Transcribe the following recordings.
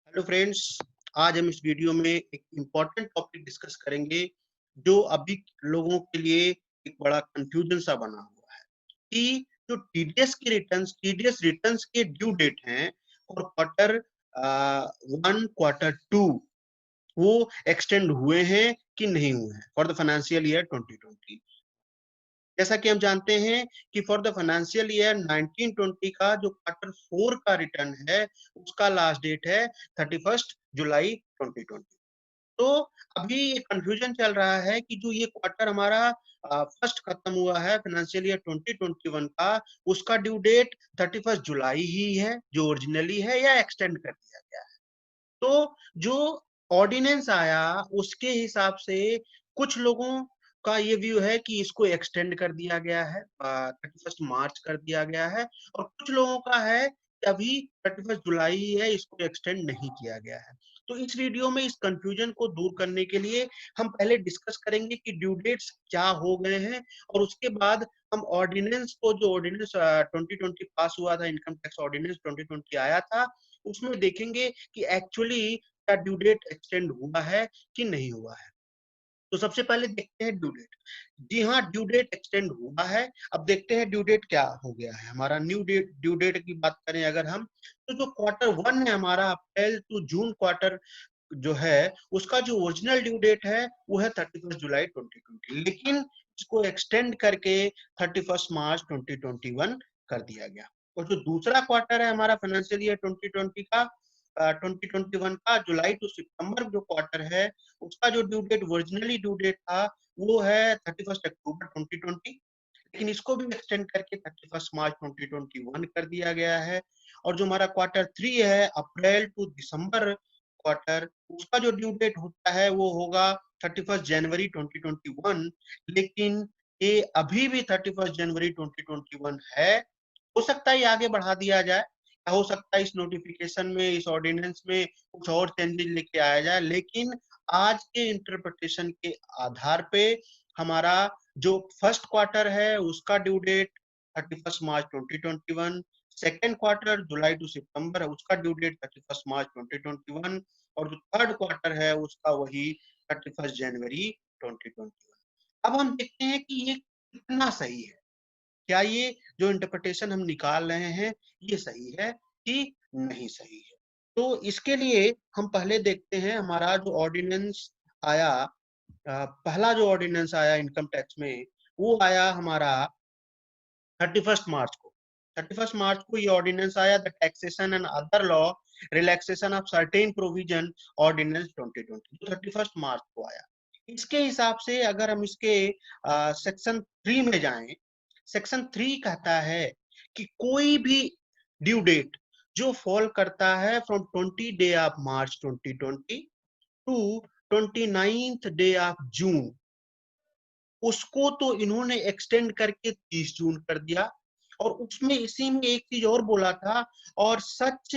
Hello friends, आज हम इस वीडियो में एक इम्पॉर्टेंट टॉपिक डिस्कस करेंगे जो अभी लोगों के लिए एक बड़ा कंफ्यूजन सा बना हुआ है कि जो टीडीएस रिटर्न्स के ड्यू डेट हैं और क्वार्टर 1 क्वार्टर 2 वो एक्सटेंड हुए हैं कि नहीं हुए हैं फॉर द फाइनेंशियल ईयर 2020। जैसा कि हम जानते हैं कि फॉर द फाइनेंशियल ईयर 1920 का जो क्वार्टर 4 का रिटर्न है उसका लास्ट डेट है 31 जुलाई 2020। तो अभी ये कंफ्यूजन चल रहा है कि जो ये क्वार्टर हमारा फर्स्ट खत्म हुआ है फाइनेंशियल ईयर 2021 का, उसका ड्यू डेट 31 जुलाई ही है जो ओरिजिनली है या एक्सटेंड कर दिया गया है। तो जो ऑर्डिनेंस आया उसके हिसाब से कुछ लोगों का ये व्यू है कि इसको एक्सटेंड कर दिया गया है, 31 मार्च कर दिया गया है, और कुछ लोगों का है कि अभी 31 जुलाई ही है, इसको एक्सटेंड नहीं किया गया है। तो इस वीडियो में इस कंफ्यूजन को दूर करने के लिए हम पहले डिस्कस करेंगे कि ड्यू डेट्स क्या हो गए हैं, और उसके बाद हम ऑर्डिनेंस को, जो ऑर्डिनेंस 2020 पास हुआ था, इनकम टैक्स ऑर्डिनेंस 2020 आया था, उसमें देखेंगे कि एक्चुअली क्या ड्यू डेट एक्सटेंड हुआ है कि नहीं हुआ है। तो सबसे पहले देखते हैं ड्यू डेट। जी हाँ, ड्यू डेट एक्सटेंड हुआ है। अब देखते हैं ड्यू डेट क्या हो गया है हमारा। ड्यू डेट की बात करें अगर हम, तो जो क्वार्टर 1 है हमारा, अप्रैल टू जून क्वार्टर जो है, उसका जो ओरिजिनल ड्यू डेट है वो है 31 जुलाई 2020, लेकिन इसको एक्सटेंड करके 31 मार्च 2021 कर दिया गया। और जो दूसरा क्वार्टर है हमारा फाइनेंशियल ईयर 2020 का, 2021 का जुलाई टू सितंबर जो क्वार्टर है, उसका जो due date originally due date था वो है 31 अक्टूबर 2020, लेकिन इसको भी एक्सटेंड करके 31 मार्च 2021 कर दिया गया है। और जो हमारा क्वार्टर 3 है, अप्रैल टू दिसंबर क्वार्टर, उसका जो ड्यू डेट होता है वो होगा 31 जनवरी 2021, लेकिन ये अभी भी 31 जनवरी 2021 है। हो सकता है ये आगे बढ़ा दिया जाए, या हो सकता है इस नोटिफिकेशन में, इस ऑर्डिनेंस में कुछ और चेंजेस लेके आया जाए, लेकिन आज के इंटरप्रिटेशन के आधार पे हमारा जो फर्स्ट क्वार्टर है उसका due date 31 March 2021, second quarter जुलाई टू सितंबर है उसका ड्यू डेट 31 मार्च 2021, और जो थर्ड क्वार्टर है उसका वही 31 जनवरी 2021। अब हम देखते हैं कि ये कितना सही है, क्या ये जो इंटरप्रिटेशन हम निकाल रहे हैं ये सही है कि नहीं सही है। तो इसके लिए हम पहले देखते हैं हमारा जो ऑर्डिनेंस आया, पहला जो ऑर्डिनेंस आया इनकम टैक्स में, वो आया हमारा 31 मार्च को। 31 मार्च को ये ऑर्डिनेंस आया, the taxation and other law relaxation of certain provision ordinance 2020, 31 मार्च को आया। इसके हिसाब से अगर हम इसके सेक्शन 3 में जाएं, सेक्शन 3 कहता है कि कोई भी ड्यू डेट जो फॉल करता है from 20 day of March 2020 to 29th day of June, उसको तो इन्होंने एक्सटेंड करके 30 जून कर दिया। और उसमें इसी में एक चीज और बोला था, और such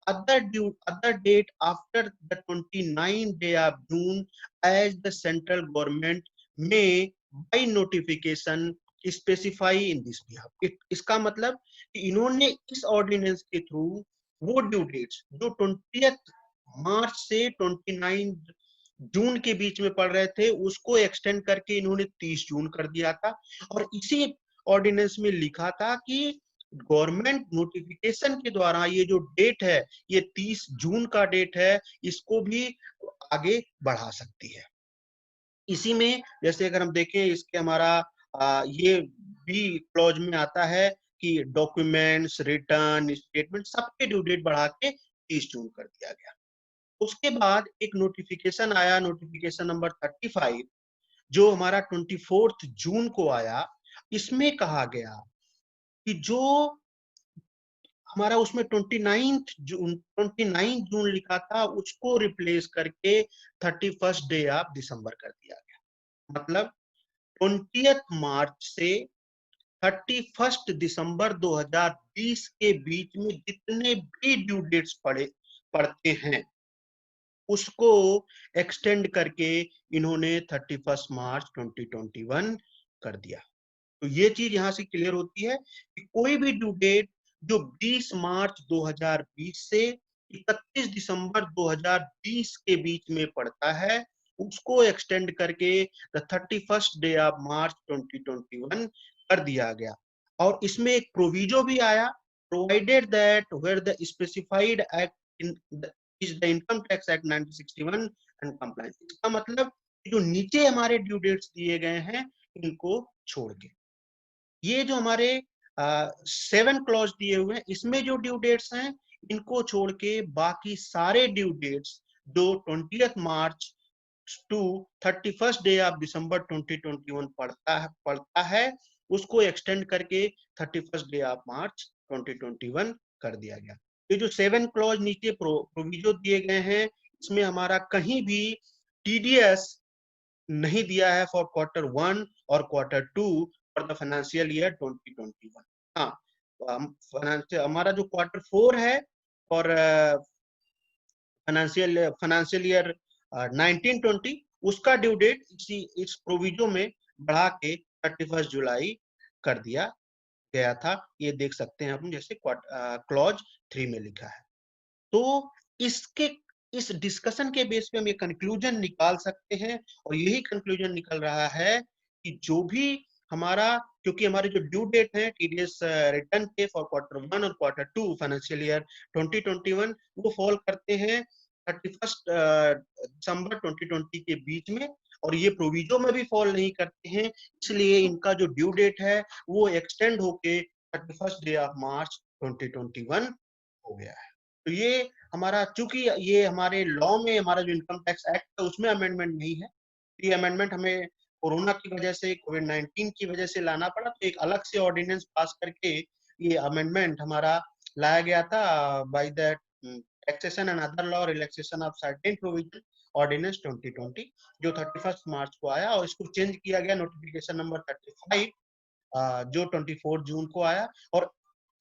other date after the 29 day of June as the central government में by notification specify in this behalf. इसका मतलब कि इन्होंने इस ऑर्डिनेंस के थ्रू वो ड्यू डेट्स जो 20 मार्च से 29 जून के बीच में पड़ रहे थे उसको एक्सटेंड करके इन्होंने 30 जून कर दिया था। और इसी ऑर्डिनेंस में लिखा था कि गवर्नमेंट नोटिफिकेशन के द्वारा ये जो डेट है, ये 30 जून का डेट है, इसको भी आगे बढ़ा सकती है। इसी में जैसे अगर हम देखें, इसके हमारा ये भी क्लॉज में आता है कि डॉक्यूमेंट्स, रिटर्न, स्टेटमेंट सबके ड्यू डेट बढ़ा के 30 जून कर दिया गया। उसके बाद एक नोटिफिकेशन आया, नोटिफिकेशन नंबर 35, जो हमारा 24 जून को आया। इसमें कहा गया कि जो हमारा उसमें 29 जून लिखा था उसको रिप्लेस करके 31 डे ऑफ दिसंबर कर दिया गया। मतलब 20 मार्च से 31 दिसंबर 2020 के बीच में जितने भी ड्यू डेट्स पड़ते हैं उसको एक्सटेंड करके इन्होंने 31 मार्च 2021 कर दिया। तो ये चीज यहां से क्लियर होती है कि कोई भी ड्यू डेट जो 20 मार्च 2020 से 31 दिसंबर 2020 के बीच में पड़ता है, उसको एक्सटेंड करके द 31st डे ऑफ मार्च 2021 कर दिया गया। और इसमें एक प्रोविजो भी आया, provided that where the specified act in is the income tax act 1961 and compliance. इसका मतलब जो नीचे हमारे ड्यू डेट्स दिए गए हैं इनको छोड़ के, ये जो हमारे 7 क्लॉज दिए हुए हैं इसमें जो ड्यू डेट्स हैं इनको छोड़ के बाकी सारे ड्यू डेट्स जो 20th March two 31st day of December 2021 पड़ता है उसको एक्सटेंड करके 31st डे ऑफ मार्च 2021 कर दिया गया। ये जो 7 क्लॉज नीचे प्रोविजो दिए गए हैं इसमें हमारा कहीं भी टीडीएस नहीं दिया है फॉर क्वार्टर 1 और quarter 2 for the financial year 2021। हाँ, हमारा जो क्वार्टर 4 है फॉर फाइनेंशियल ईयर 1920 उसका ड्यू डेट इस प्रोविजो में बढ़ा के 31 जुलाई कर दिया गया था। ये देख सकते हैं हम जैसे क्लॉज 3 में लिखा है। तो इसके इस डिस्कशन के बेस पे हम ये कंक्लूजन निकाल सकते हैं और यही कंक्लूजन निकल रहा है कि जो भी हमारा, क्योंकि हमारे जो ड्यू डेट है टीडीएस रिटर्न के फॉर क्वार्टर 1 और क्वार्टर 2 फाइनेंशियल ईयर 2021 वो फॉल करते हैं 31 दिसंबर 2020 के बीच में, और ये प्रोविजो में भी फॉल नहीं करते हैं, इसलिए इनका जो ड्यू डेट है वो एक्सटेंड होके 31 डे ऑफ मार्च 2021 हो गया है। तो ये हमारा, चूंकि ये हमारे लॉ में हमारा जो इनकम टैक्स एक्ट है उसमें अमेंडमेंट नहीं है, ये अमेंडमेंट हमें कोरोना की वजह से, कोविड-19 की वजह से लाना पड़ा, तो एक अलग से ऑर्डिनेंस पास करके ये अमेंडमेंट हमारा लाया गया था by the taxation and other law relaxation of certain provision ordinance 2020 जो 31 मार्च को आया, और इसको चेंज किया गया नोटिफिकेशन नंबर 35 जो 24 जून को आया। और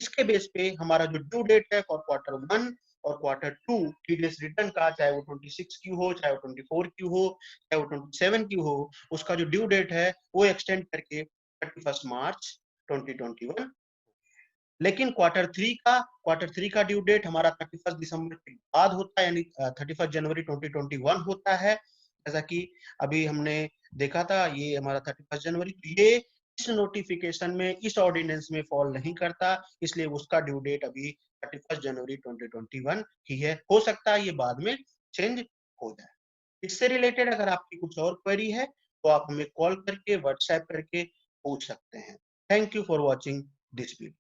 इसके बेस पे हमारा जो ड्यू डेट है फॉर क्वार्टर 1 और क्वार्टर 2 टीडीएस रिटर्न का, चाहे वो 26 क्यू हो, चाहे वो 24 क्यू हो, चाहे वो 27 क्यू हो, उसका जो ड्यू डेट है वो एक्सटेंड करके 31 मार्च 2021। लेकिन क्वार्टर 3 का ड्यू डेट हमारा 31 दिसंबर के बाद होता है, यानी 31 जनवरी 2021 होता है। जैसा कि अभी हमने देखा था ये हमारा 31 जनवरी, तो ये इस नोटिफिकेशन में, इस ऑर्डिनेंस में फॉल नहीं करता, इसलिए उसका ड्यू डेट अभी 31 जनवरी 2021 ही है। हो सकता है ये बाद में चेंज हो जाए। इससे रिलेटेड अगर आपकी कुछ और क्वेरी है तो आप हमें कॉल करके, व्हाट्सएप करके पूछ सकते हैं। Thank you for watching this video.